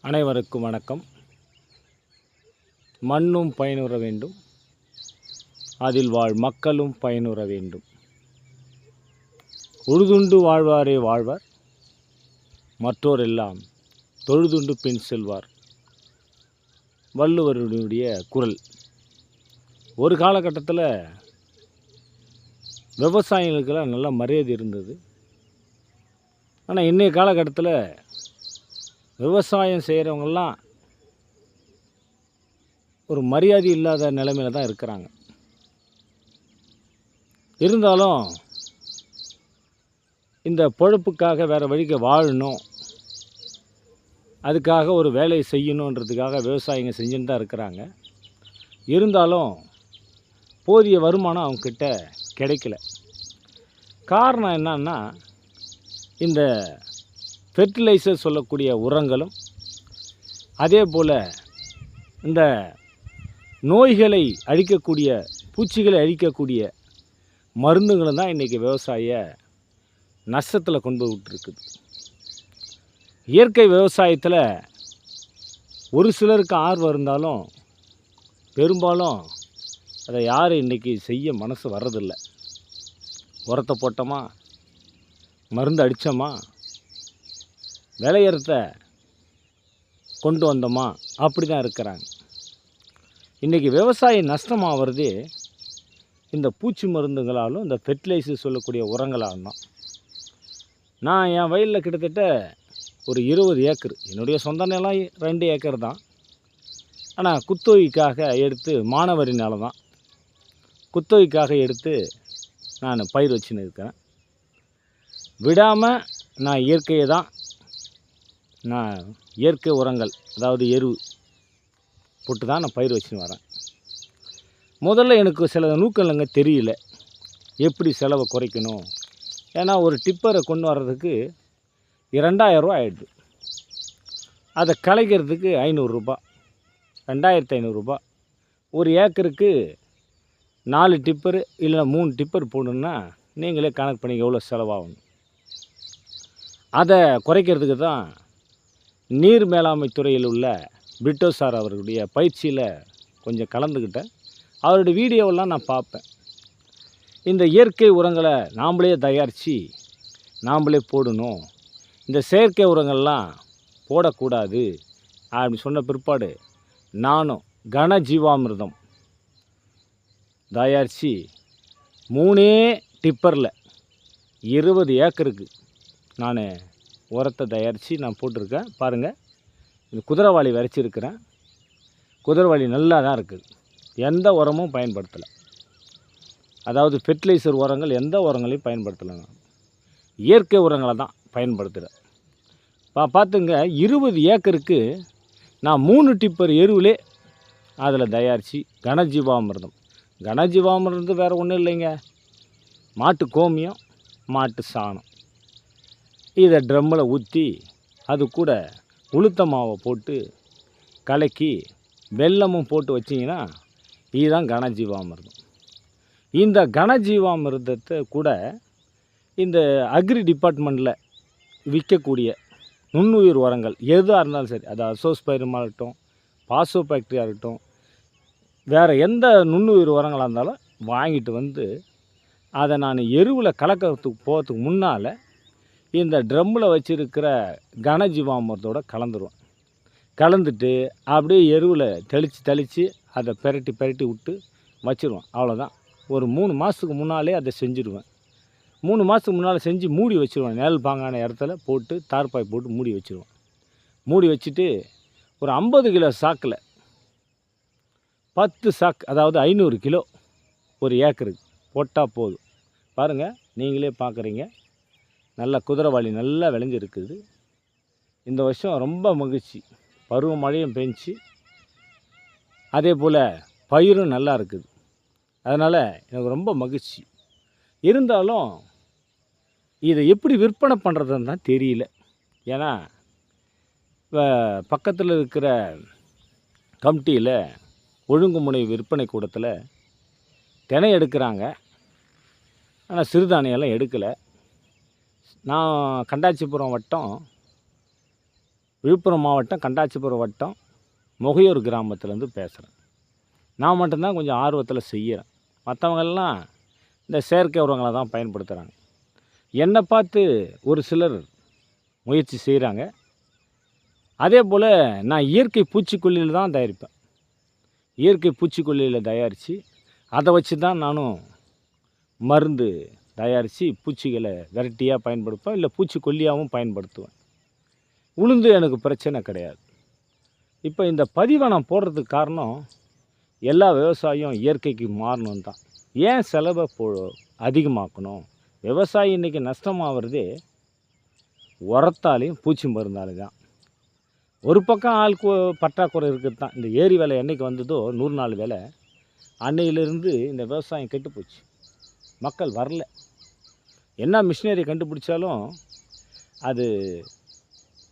அனைவருக்கும் வணக்கம். மண்ணும் பயனுற வேண்டும், அதில் வாழ் மக்களும் பயனுற வேண்டும். உழுதுண்டு வாழ்வாரே வாழ்வார், மற்றோர் எல்லாம் தொழுதுண்டு பின் செல்வார். வள்ளுவருடைய குரல். ஒரு காலகட்டத்தில் விவசாயிகளுக்கெல்லாம் நல்ல மரியாதை இருந்தது. ஆனால் இன்றைய காலகட்டத்தில் விவசாயம் செய்கிறவங்கெல்லாம் ஒரு மரியாதை இல்லாத நிலைமையில் தான் இருக்கிறாங்க. இருந்தாலும் இந்த பொழப்புக்காக வேறு வழிக்கு வாழணும், அதுக்காக ஒரு வேலையை செய்யணுன்றதுக்காக விவசாயிங்க செஞ்சுன்னு தான் இருக்கிறாங்க. இருந்தாலும் போதிய வருமானம் அவங்கக்கிட்ட கிடைக்கல. காரணம் என்னன்னா, இந்த ஃபெர்டிலைசர் சொல்லக்கூடிய உரங்களும், அதே போல் இந்த நோய்களை அழிக்கக்கூடிய, பூச்சிகளை அழிக்கக்கூடிய மருந்துகளும் தான் இன்றைக்கி விவசாய நஷ்டத்தில் கொண்டு விட்டுருக்குது. இயற்கை விவசாயத்தில் ஒரு சிலருக்கு ஆர்வம் இருந்தாலும் பெரும்பாலும் அதை யாரும் இன்றைக்கி செய்ய மனசு வர்றதில்லை. உரத்தை போட்டோமா, மருந்து அடித்தோமா, விளையிறத கொண்டு வந்தோமா, அப்படி தான் இருக்கிறாங்க. இன்றைக்கி விவசாயம் நஷ்டமாகிறது இந்த பூச்சி மருந்துகளாலும், இந்த ஃபெர்டிலைசர் சொல்லக்கூடிய உரங்களாலும் தான். நான் என் வயலில் கிட்டத்தட்ட ஒரு 20 ஏக்கர், என்னுடைய சொந்த நிலம் 2 ஏக்கர் தான். ஆனால் குத்தகைக்காக எடுத்து, மானவரி நிலம் தான், குத்தகைக்காக எடுத்து நான் பயிர் வச்சுன்னு இருக்கிறேன். விடாமல் நான் இயற்கை உரங்கள், அதாவது எரு போட்டு தான் நான் பயிர் வச்சுன்னு வரேன். முதல்ல எனக்கு சில நூக்கலங்க தெரியல, எப்படி செலவை குறைக்கணும். ஏன்னா ஒரு டிப்பரை கொண்டு வர்றதுக்கு 2000 ரூபா ஆகிடுது. அதை கலைக்கிறதுக்கு 500 ரூபா, 2500 ரூபா. ஒரு ஏக்கருக்கு 4 டிப்பரு இல்லைனா 3 டிப்பர் போடணுன்னா நீங்களே கணக்கு பண்ணி எவ்வளோ செலவாகணும். அதை குறைக்கிறதுக்கு தான் நீர் மேலாண்மை துறையில் உள்ள பிரிட்டோ சார் அவர்களுடைய பயிற்சியில் கொஞ்சம் கலந்துக்கிட்டேன். அவருடைய வீடியோவெல்லாம் நான் பார்ப்பேன். இந்த இயற்கை உரங்களை நாம்ளே தயாரித்து நாம்ளே போடணும், இந்த செயற்கை உரங்கள்லாம் போடக்கூடாது அப்படி சொன்ன பிற்பாடு நானும் கனஜீவாமிர்தம் தயாரித்து 3 டிப்பரில் 20 ஏக்கருக்கு நான் உரத்தை தயாரித்து நான் போட்டிருக்கேன். பாருங்கள், இந்த குதிரைவாளி விரைச்சிருக்கிறேன். குதிரைவாளி நல்லா தான் இருக்குது, எந்த உரமும் பயன்படுத்தலை. அதாவது ஃபெர்டிலைசர் உரங்கள் எந்த உரங்களையும் பயன்படுத்தலைங்க, இயற்கை உரங்களை தான் பயன்படுத்துகிறேன். பார்த்துங்க, 20 ஏக்கருக்கு நான் 3 டிப்பர் எருவிலே அதில் தயாரித்து கனஜீவாமிர்தம். கனஜீவாமிர்தம் வேறு ஒன்றும் இல்லைங்க, மாட்டு கோமியம், மாட்டு சாணம். இதை ட்ரம்மில் ஊற்றி அது கூட உளுத்த மாவை போட்டு கலக்கி வெல்லமும் போட்டு வச்சிங்கன்னா இதுதான் கனஜீவாமிர்தம். இந்த கனஜீவாமிர்தத்தை கூட இந்த அக்ரி டிபார்ட்மெண்ட்டில் விற்கக்கூடிய நுண்ணுயிர் உரங்கள் எதாக இருந்தாலும் சரி, அது அசோஸ்பைரமாக இருக்கட்டும், பாசோ பாக்டீரியா இருக்கட்டும், வேறு எந்த நுண்ணுயிர் உரங்களாக இருந்தாலும் வாங்கிட்டு வந்து அதை நான் எருவில் கலக்கிறதுக்கு போகிறதுக்கு முன்னால் இந்த ட்ரம்மில் வச்சுருக்கிற கனஜீவாமிர்தத்தோட கலந்துருவேன். கலந்துட்டு அப்படியே எருவில் தெளித்து அதை பெரட்டி விட்டு வச்சுருவேன். அவ்வளோதான். ஒரு 3 மாதத்துக்கு முன்னாலே அதை செஞ்சுடுவேன். 3 மாதத்துக்கு முன்னால் செஞ்சு மூடி வச்சுருவேன். நிழல் பாங்கான இடத்துல போட்டு தார்பாய் போட்டு மூடி வச்சுருவேன். மூடி வச்சுட்டு ஒரு 50 கிலோ சாக்கில் 10 சாக்கு, அதாவது 500 கிலோ ஒரு ஏக்கருக்கு போட்டால் போதும். பாருங்கள், நீங்களே பார்க்குறீங்க, நல்ல குதிரைவாளி நல்லா விளைஞ்சிருக்குது. இந்த வருஷம் ரொம்ப மகிழ்ச்சி, பருவ மழையும் பெஞ்சு, அதே போல் பயிரும் நல்லா இருக்குது. அதனால் எனக்கு ரொம்ப மகிழ்ச்சி. இருந்தாலும் இதை எப்படி விற்பனை பண்ணுறதுன்னு தான் தெரியல. ஏன்னா பக்கத்தில் இருக்கிற கமிட்டியில் ஒழுங்குமுறை விற்பனை கூடத்தில் தினை எடுக்கிறாங்க, ஆனால் சிறுதானியெல்லாம் எடுக்கலை. நான் கண்டாச்சிபுரம் வட்டம் விழுப்புரம் மாவட்டம் கண்டாச்சிபுரம் வட்டம் முகையூர் கிராமத்துலேருந்து பேசுகிறேன். நான் மட்டும்தான் கொஞ்சம் ஆர்வத்தில் செய்கிறேன். மற்றவங்கெல்லாம் இந்த செயற்கை உரங்களை தான் பயன்படுத்துகிறாங்க. என்னை பார்த்து ஒரு சிலர் முயற்சி செய்கிறாங்க. அதே போல் நான் இயற்கை பூச்சிக்கொல்லியில் தான் தயாரிப்பேன். இயற்கை பூச்சிக்கொல்லியில் தயாரித்து அதை வச்சு தான் நானும் மருந்து தயாரித்து பூச்சிகளை விரட்டியாக பயன்படுத்துவேன், இல்லை பூச்சிக்கொல்லியாகவும் பயன்படுத்துவேன். உளுந்து எனக்கு பிரச்சனை கிடையாது. இப்போ இந்த பதிவை நான் போடுறதுக்கு காரணம் எல்லா விவசாயியும் இயற்கைக்கு மாறணும் தான். ஏன் செலவை அதிகமாக்கணும்? விவசாயி இன்றைக்கி நஷ்டமாகிறதே உரத்தாலையும் பூச்சி மருந்தாலும் தான். ஒரு பக்கம் ஆள் பற்றாக்குறை இருக்குது தான். இந்த ஏரி வேலை என்றைக்கு வந்ததோ 100 நாள் வேலை, அன்னையிலிருந்து இந்த விவசாயம் கெட்டு போச்சு. மக்கள் வரல. என்ன மிஷினரி கண்டுபிடிச்சாலும் அது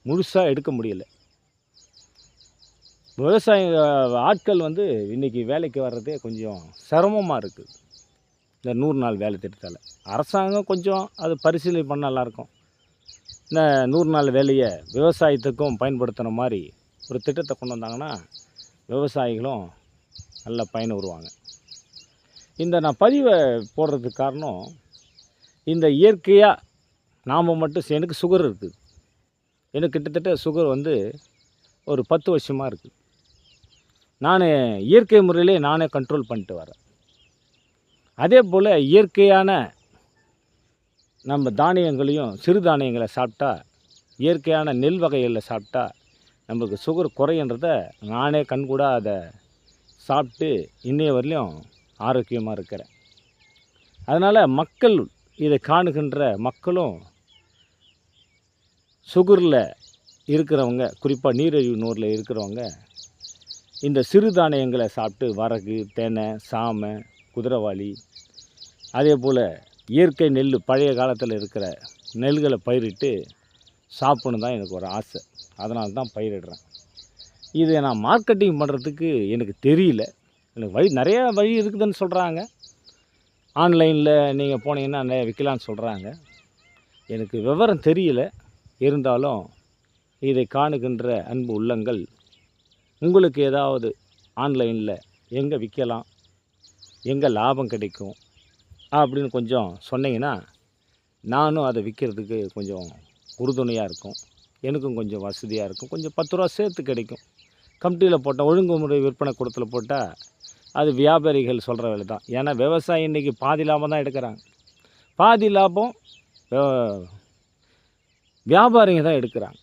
முழுசாக எடுக்க முடியல. விவசாய ஆட்கள் இன்றைக்கி வேலைக்கு வர்றதே கொஞ்சம் சிரமமாக இருக்குது இந்த 100 நாள் வேலை திட்டத்தால். அரசாங்கம் கொஞ்சம் அது பரிசீலனை பண்ண நல்லாயிருக்கும். இந்த 100 நாள் வேலையை விவசாயத்துக்கும் பயன்படுத்துகிற மாதிரி ஒரு திட்டத்தை கொண்டு வந்தாங்கன்னா விவசாயிகளும் நல்ல பயனுறுவாங்க. இந்த நான் பதிவை போடுறதுக்கு காரணம், இந்த இயற்கையாக நாம் மட்டும் எனக்கு சுகர் இருக்குது. எனக்கு கிட்டத்தட்ட சுகர் ஒரு 10 வருஷமாக இருக்குது. நான் இயற்கை முறையிலே நானே கண்ட்ரோல் பண்ணிட்டு வரேன். அதே போல் இயற்கையான நம்ம தானியங்களையும் சிறு தானியங்களை சாப்பிட்டா, இயற்கையான நெல் வகைகளில் சாப்பிட்டா நம்மளுக்கு சுகர் குறையன்றதை நானே கண்கூடாக அதை சாப்பிட்டு இன்னைய வரலையும் ஆரோக்கியமாக இருக்கிறேன். அதனால் மக்கள் இதை காணுகின்ற மக்களும் சுகரில் இருக்கிறவங்க, குறிப்பாக நீரிழிவு நோயில் இருக்கிறவங்க இந்த சிறுதானியங்களை சாப்பிட்டு வரகு, தெனை, சாமை, குதிரைவாலி, அதே போல் இயற்கை நெல் பழைய காலத்தில் இருக்கிற நெல்களை பயிரிட்டு சாப்பிட்ணும் தான் எனக்கு ஒரு ஆசை. அதனால தான் பயிரிடுறேன். இதை நான் மார்க்கெட்டிங் பண்ணுறதுக்கு எனக்கு தெரியல. எனக்கு நிறையா வழி இருக்குதுன்னு சொல்கிறாங்க. ஆன்லைனில் நீங்கள் போனீங்கன்னா நிறைய விற்கலான்னு சொல்கிறாங்க. எனக்கு விவரம் தெரியல. இருந்தாலும் இதை காணுகின்ற அன்பு உள்ளங்கள், உங்களுக்கு ஏதாவது ஆன்லைனில் எங்கே விற்கலாம், எங்கே லாபம் கிடைக்கும் அப்படின்னு கொஞ்சம் சொன்னீங்கன்னா நானும் அதை விற்கிறதுக்கு கொஞ்சம் உறுதுணையாக இருக்கும். எனக்கும் கொஞ்சம் வசதியாக இருக்கும். கொஞ்சம் 10 ரூபா சேர்த்து கிடைக்கும். கமிட்டியில் போட்டால், ஒழுங்குமுறை விற்பனை கூடத்தில் போட்டால் அது வியாபாரிகள் சொல்கிற வேலை தான். ஏன்னா விவசாயி இன்றைக்கி பாதி லாபம் தான் எடுக்கிறாங்க. பாதி லாபம் வியாபாரிங்க தான் எடுக்கிறாங்க.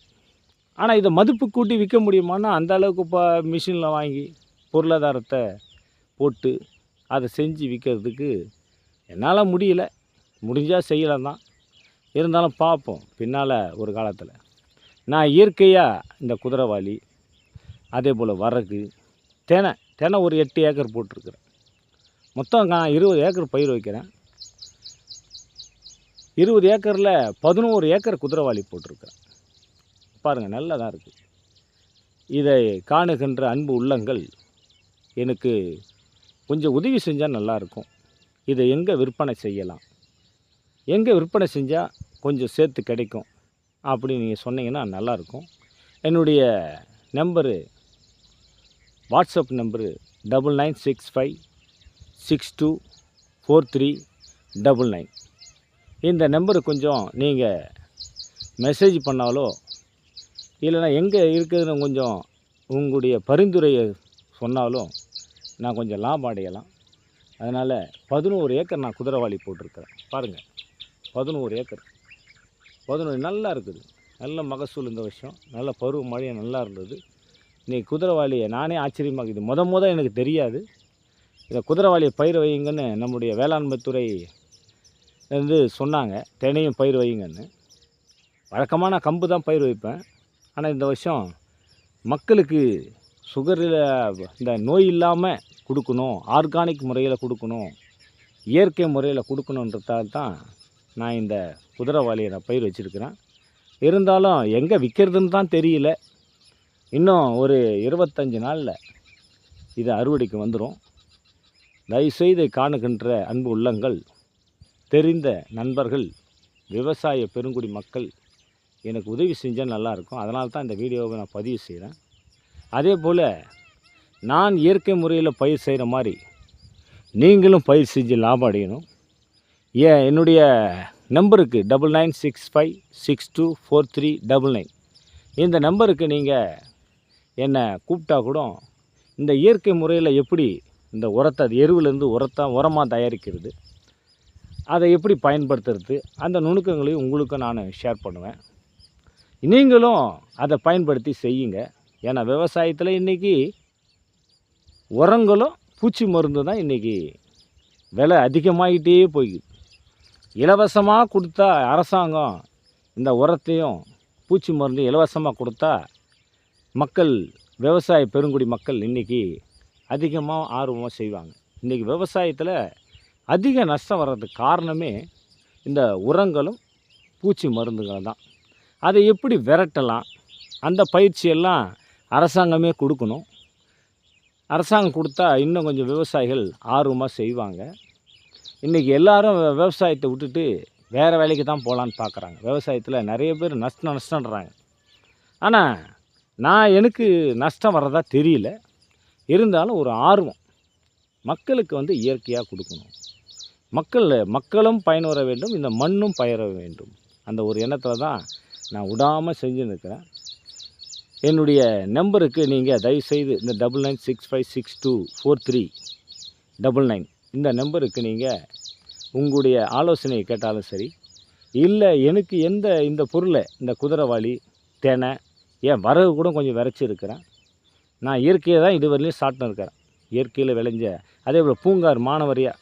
ஆனால் இதை மதிப்பு கூட்டி விற்க முடியுமான்னா அந்த அளவுக்கு இப்போ மிஷினில் வாங்கி பொருளாதாரத்தை போட்டு அதை செஞ்சு விற்கிறதுக்கு என்னால் முடியல. முடிஞ்சால் செய்யலாம் தான். இருந்தாலும் பார்ப்போம் பின்னால் ஒரு காலத்தில். நான் இயற்கையாக இந்த குதிரைவாலி, அதே போல் வரகு, தெனை ஒரு 8 ஏக்கர் போட்டிருக்கிறேன். மொத்தம் நான் 20 ஏக்கர் பயிர் வைக்கிறேன். 20 ஏக்கரில் 11 ஏக்கர் குதிரைவாலி போட்டிருக்கிறேன். பாருங்கள், நல்லா தான் இருக்குது. இதை காணுகின்ற அன்பு உள்ளங்கள் எனக்கு கொஞ்சம் உதவி செஞ்சால் நல்லாயிருக்கும். இதை எங்கே விற்பனை செய்யலாம், எங்கே விற்பனை செஞ்சால் கொஞ்சம் சேர்த்து கிடைக்கும் அப்படின்னு நீங்கள் சொன்னீங்கன்னா நல்லாயிருக்கும். என்னுடைய நம்பரு, வாட்ஸ்அப் நம்பரு 9965624399. இந்த நம்பரு கொஞ்சம் நீங்கள் மெசேஜ் பண்ணாலோ இல்லைனா எங்கே இருக்குதுன்னு கொஞ்சம் உங்களுடைய பரிந்துரையை சொன்னாலும் நான் கொஞ்சம் லாபம் அடையலாம். அதனால் 11 ஏக்கர் நான் குதிரைவாலி போட்டிருக்கிறேன். பாருங்கள், 11 ஏக்கர், 11 நல்லா இருக்குது. நல்ல மகசூல் இந்த வருஷம். நல்ல பருவ மழையும் நல்லா இருந்தது. இன்றைக்கி குதிரைவாலியை நானே ஆச்சரியமாகுது. எனக்கு தெரியாது. இந்த குதிரைவாலியை பயிர் வையுங்கன்னு நம்முடைய வேளாண்மை துறை சொன்னாங்க. தினையும் பயிர் வையுங்கன்னு. வழக்கமாக நான் கம்பு தான் பயிர் வைப்பேன். ஆனால் இந்த வருஷம் மக்களுக்கு சுகரில் இந்த நோய் இல்லாமல் கொடுக்கணும், ஆர்கானிக் முறையில் கொடுக்கணும், இயற்கை முறையில் கொடுக்கணுன்றதால் தான் நான் இந்த குதிரைவாலியை நான் பயிர் வச்சுருக்கிறேன். இருந்தாலும் எங்கே விற்கிறதுன்னு தான் தெரியல. இன்னும் ஒரு 25 நாளில் இது அறுவடைக்கு வந்துடும். தயவுசெய்து காணுகின்ற அன்பு உள்ளங்கள், தெரிந்த நண்பர்கள், விவசாய பெருங்குடி மக்கள் எனக்கு உதவி செஞ்சால் நல்லாயிருக்கும். அதனால தான் இந்த வீடியோவை நான் பதிவு செய்கிறேன். அதே போல் நான் இயற்கை முறையில் பயிர் செய்கிற மாதிரி நீங்களும் பயிர் செஞ்சு லாபம் அடையணும். என்னுடைய நம்பருக்கு 9965624399 இந்த நம்பருக்கு நீங்கள் என்னை கூப்பிட்டா கூட இந்த இயற்கை முறையில் எப்படி இந்த உரத்தை அது எருவிலேருந்து உரமாக தயாரிக்கிறது, அதை எப்படி பயன்படுத்துறது, அந்த நுணுக்கங்களையும் உங்களுக்கு நான் ஷேர் பண்ணுவேன். நீங்களும் அதை பயன்படுத்தி செய்யுங்க. ஏன்னா விவசாயத்தில் இன்றைக்கி உரங்களும் பூச்சி மருந்து தான் இன்றைக்கி விலை அதிகமாகிட்டே போய்க்குது. இலவசமாக கொடுத்தா அரசாங்கம் இந்த உரத்தையும் பூச்சி மருந்து இலவசமாக கொடுத்தா மக்கள், விவசாய பெருங்குடி மக்கள் இன்றைக்கி அதிகமாக ஆர்வமாக செய்வாங்க. இன்றைக்கி விவசாயத்தில் அதிக நஷ்டம் வர்றதுக்கு காரணமே இந்த உரங்களும் பூச்சி மருந்துகள் தான். அதை எப்படி விரட்டலாம், அந்த பயிற்சியெல்லாம் அரசாங்கமே கொடுக்கணும். அரசாங்கம் கொடுத்தா இன்னும் கொஞ்சம் விவசாயிகள் ஆர்வமாக செய்வாங்க. இன்றைக்கி எல்லோரும் விவசாயத்தை விட்டுட்டு வேறு வேலைக்கு தான் போகலான்னு பார்க்குறாங்க. விவசாயத்தில் நிறைய பேர் நஷ்டன்றாங்க. ஆனால் எனக்கு நஷ்டம் வர்றதா தெரியல. இருந்தாலும் ஒரு ஆர்வம், மக்களுக்கு இயற்கையாக கொடுக்கணும், மக்களும் பயனுற வேண்டும், இந்த மண்ணும் பயிர வேண்டும். அந்த ஒரு எண்ணத்தில் தான் நான் விடாமல் செஞ்சுன்னு இருக்கிறேன். என்னுடைய நம்பருக்கு நீங்கள் தயவுசெய்து இந்த 9965624399 இந்த நம்பருக்கு நீங்கள் உங்களுடைய ஆலோசனையை கேட்டாலும் சரி, இல்லை எனக்கு இந்த பொருளை, இந்த குதிரைவாலி, தெனை, வரகு கூட கொஞ்சம் விரைச்சிருக்கிறேன். நான் இயற்கையை தான் இதுவரையிலையும் சாப்பிட்டு இருக்கிறேன். இயற்கையில் விளைஞ்ச அதே போல் பூங்காறு, மானவரியாக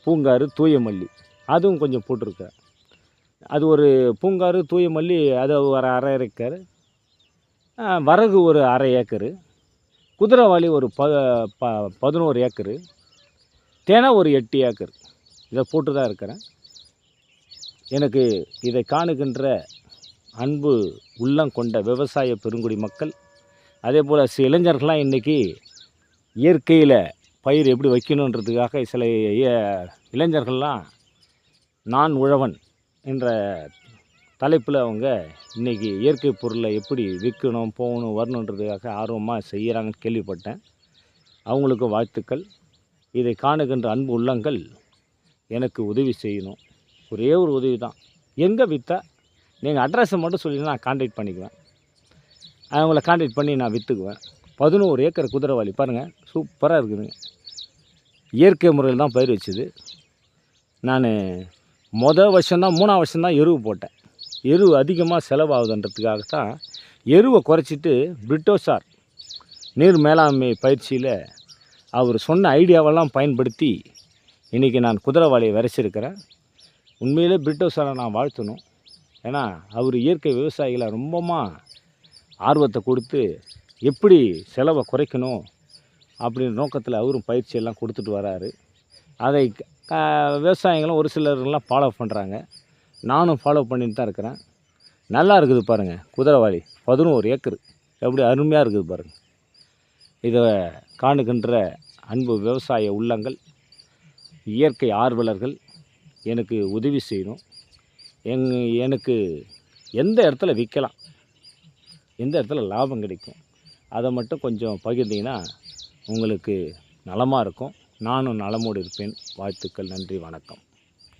பூங்காறு, தூய மல்லி அதுவும் கொஞ்சம் போட்டிருக்கேன். அது ஒரு பூங்காறு, தூய மல்லி அது ஒரு 1/2 ஏக்கர், வரகு ஒரு 1/2 ஏக்கரு, குதிரைவாலி ஒரு 11 ஏக்கரு, தெனை ஒரு 8 ஏக்கர் இதை போட்டு தான் இருக்கிறேன். எனக்கு இதை காணுகின்ற அன்பு உள்ளம் கொண்ட விவசாய பெருங்குடி மக்கள், அதே போல் சில இளைஞர்கள்லாம் இன்றைக்கி இயற்கையில் பயிர் எப்படி வைக்கணுன்றதுக்காக சில இளைஞர்கள்லாம் நான் உழவன் என்ற தலைப்பில் அவங்க இன்றைக்கி இயற்கை பொருளை எப்படி விற்கணும், போகணும், வரணுன்றதுக்காக ஆர்வமாக செய்கிறாங்கன்னு கேள்விப்பட்டேன். அவங்களுக்கு வாழ்த்துக்கள். இதை காணுகின்ற அன்பு உள்ளங்கள் எனக்கு உதவி செய்யணும். ஒரே ஒரு உதவி தான், எங்கே விற்றா நீங்கள் அட்ரஸை மட்டும் சொல்லி நான் கான்டாக்ட் பண்ணிக்குவேன். அவங்கள கான்டாக்ட் பண்ணி நான் விற்றுக்குவேன். 11 ஏக்கர் குதிரைவாலி பாருங்கள், சூப்பராக இருக்குதுங்க. இயற்கை முறையில் தான் பயிர் வச்சுது. நான் வருஷம்தான் 3ஆம் வருஷம்தான் எருவு போட்டேன். எருவு அதிகமாக செலவாகுதுன்றதுக்காகத்தான் எருவை குறைச்சிட்டு பிரிட்டோசார் நீர் மேலாண்மை பயிற்சியில் அவர் சொன்ன ஐடியாவெல்லாம் பயன்படுத்தி இன்றைக்கி நான் குதிரைவாலியை விரைச்சிருக்கிறேன். உண்மையிலே பிரிட்டோசாரை நான் வாழ்த்தணும். ஏன்னா அவர் இயற்கை விவசாயிகளை ரொம்பமாக ஆர்வத்தை கொடுத்து எப்படி செலவை குறைக்கணும் அப்படின்ற நோக்கத்தில் அவரும் பயிற்சியெல்லாம் கொடுத்துட்டு வராரு. அதை விவசாயிகளும் ஒரு சிலர்லாம் ஃபாலோ பண்ணுறாங்க. நானும் ஃபாலோ பண்ணிட்டு தான் இருக்கிறேன். நல்லா இருக்குது பாருங்கள், குதிரைவாலி 11 ஏக்கர் எப்படி அருமையாக இருக்குது பாருங்கள். இதை காணுகின்ற அன்பு விவசாய உள்ளங்கள், இயற்கை ஆர்வலர்கள் எனக்கு உதவி செய்யணும். எனக்கு எந்த இடத்துல விற்கலாம், எந்த இடத்துல லாபம் கிடைக்கும், அதை மட்டும் கொஞ்சம் பகிர்ந்தீங்கன்னா உங்களுக்கு நலமாக இருக்கும். நானும் நலமோடு இருப்பேன். வாழ்த்துக்கள். நன்றி, வணக்கம்.